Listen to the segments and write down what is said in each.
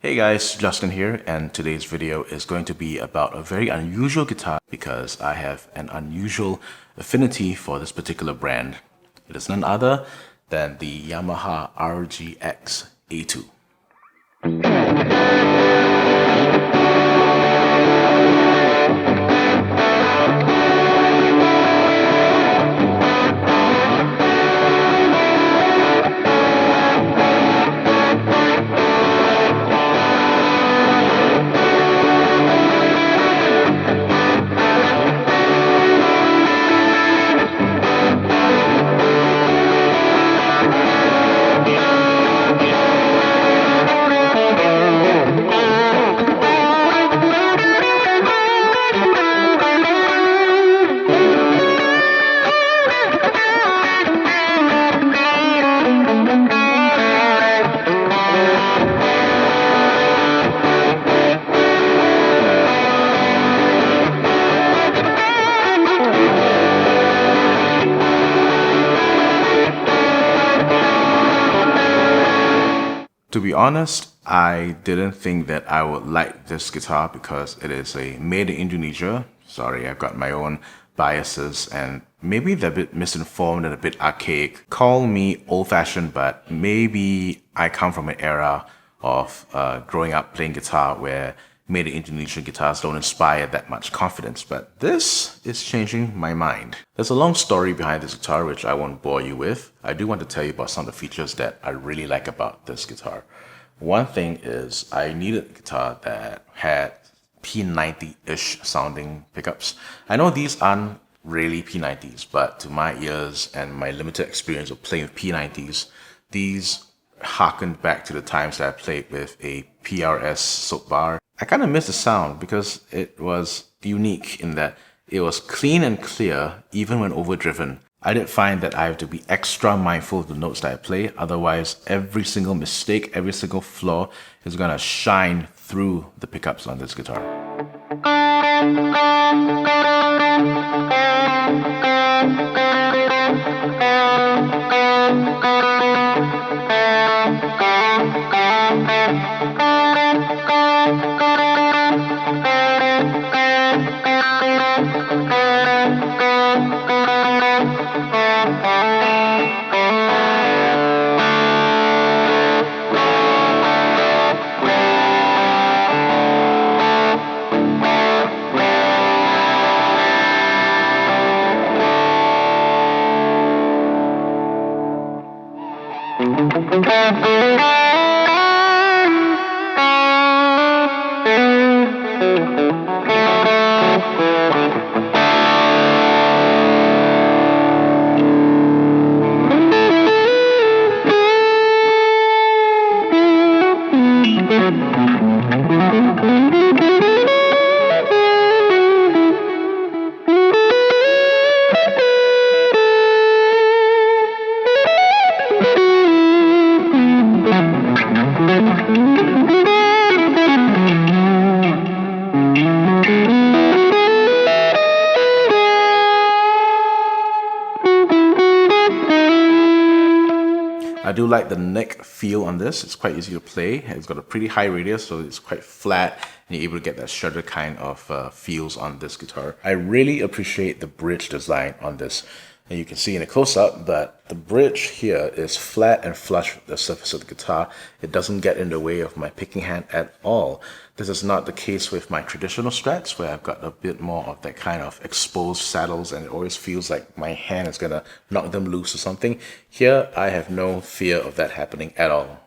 Hey guys, Justin here, and today's video is going to be about a very unusual guitar because I have an unusual affinity for this particular brand. It is none other than the Yamaha RGX A2. To be honest, I didn't think that I would like this guitar because it is made in Indonesia. Sorry, I've got my own biases and maybe they're a bit misinformed and a bit archaic. Call me old-fashioned, but maybe I come from an era of growing up playing guitar where made in Indonesian guitars don't inspire that much confidence, but this is changing my mind. There's a long story behind this guitar which I won't bore you with. I do want to tell you about some of the features that I really like about this guitar. One thing is I needed a guitar that had P90-ish sounding pickups. I know these aren't really P90s, but to my ears and my limited experience of playing with P90s, these harkened back to the times that I played with a PRS soap bar. I kind of miss the sound because it was unique in that it was clean and clear even when overdriven. I did find that I have to be extra mindful of the notes that I play, otherwise every single mistake, every single flaw is gonna shine through the pickups on this guitar. I do like the neck feel on this. It's quite easy to play. It's got a pretty high radius, so it's quite flat, and you're able to get that shredder kind of feels on this guitar. I really appreciate the bridge design on this. And you can see in a close-up that the bridge here is flat and flush with the surface of the guitar. It doesn't get in the way of my picking hand at all. This is not the case with my traditional Strats, where I've got a bit more of that kind of exposed saddles, and it always feels like my hand is gonna knock them loose or something. Here, I have no fear of that happening at all.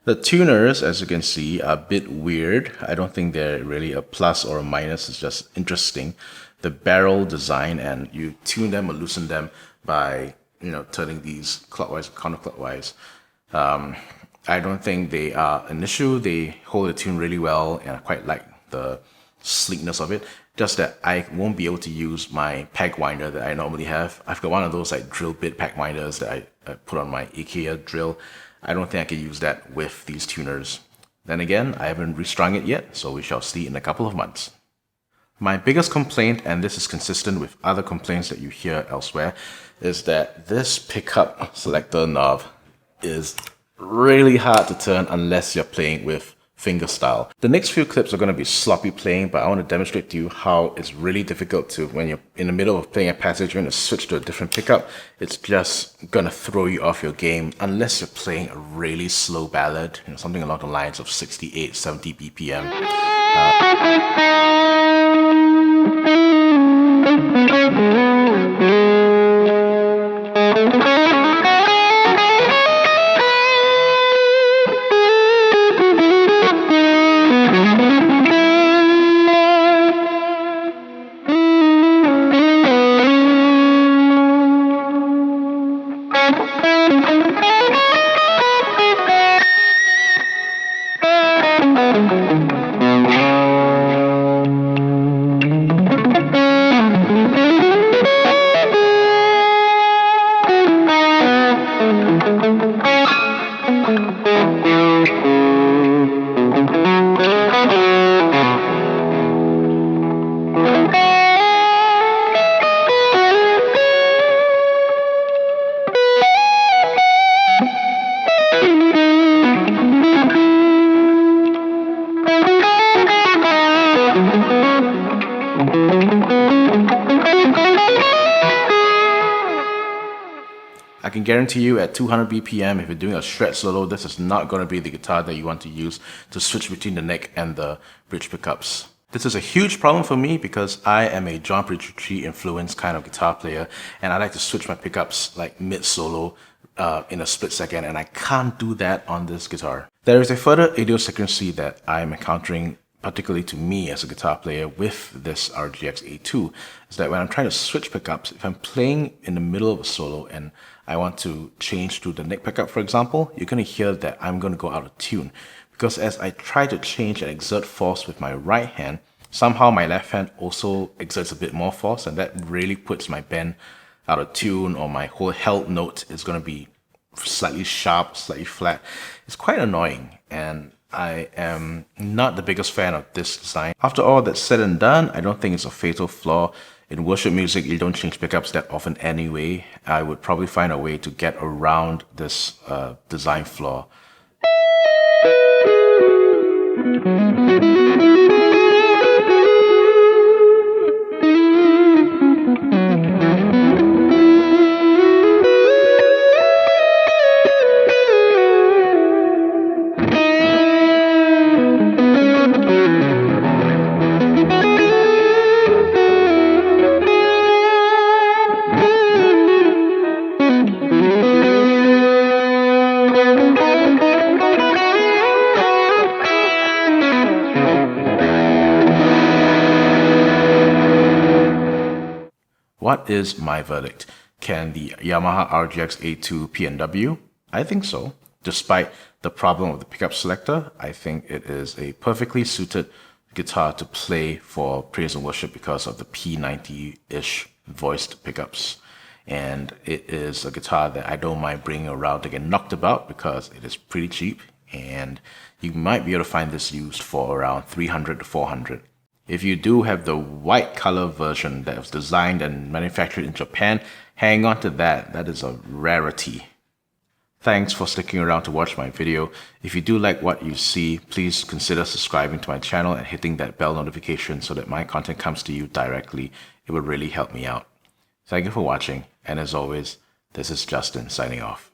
The tuners, as you can see, are a bit weird. I don't think they're really a plus or a minus. It's just interesting. The barrel design, and you tune them or loosen them by, you know, turning these clockwise or counterclockwise. I don't think they are an issue. They hold the tune really well, and I quite like the sleekness of it. Just that I won't be able to use my peg winder that I normally have. I've got one of those like drill bit peg winders that I put on my IKEA drill. I don't think I can use that with these tuners. Then again, I haven't restrung it yet, so we shall see in a couple of months. My biggest complaint, and this is consistent with other complaints that you hear elsewhere, is that this pickup selector knob is really hard to turn unless you're playing with fingerstyle. The next few clips are going to be sloppy playing, but I want to demonstrate to you how it's really difficult to, when you're in the middle of playing a passage, you're going to switch to a different pickup. It's just going to throw you off your game unless you're playing a really slow ballad, you know, something along the lines of 68, 70 BPM. I can guarantee you at 200 BPM, if you're doing a shred solo, this is not going to be the guitar that you want to use to switch between the neck and the bridge pickups. This is a huge problem for me because I am a John Petrucci influenced kind of guitar player, and I like to switch my pickups like mid-solo in a split second, and I can't do that on this guitar. There is a further idiosyncrasy that I'm encountering, particularly to me as a guitar player with this RGX A2, is that when I'm trying to switch pickups, if I'm playing in the middle of a solo and I want to change to the neck pickup, for example, you're going to hear that I'm going to go out of tune. Because as I try to change and exert force with my right hand, somehow my left hand also exerts a bit more force, and that really puts my bend out of tune, or my whole held note is going to be slightly sharp, slightly flat. It's quite annoying, and I am not the biggest fan of this design. After all that's said and done, I don't think it's a fatal flaw. In worship music, you don't change pickups that often anyway. I would probably find a way to get around this design flaw. what is my verdict? Can the Yamaha RGX A2 PNW? I think so. Despite the problem of the pickup selector, I think it is a perfectly suited guitar to play for praise and worship because of the P90-ish voiced pickups. And it is a guitar that I don't mind bringing around to get knocked about because it is pretty cheap, and you might be able to find this used for around 300 to 400. If you do have the white color version that was designed and manufactured in Japan, hang on to that. That is a rarity. Thanks for sticking around to watch my video. If you do like what you see, please consider subscribing to my channel and hitting that bell notification so that my content comes to you directly. It would really help me out. Thank you for watching, and as always, this is Justin signing off.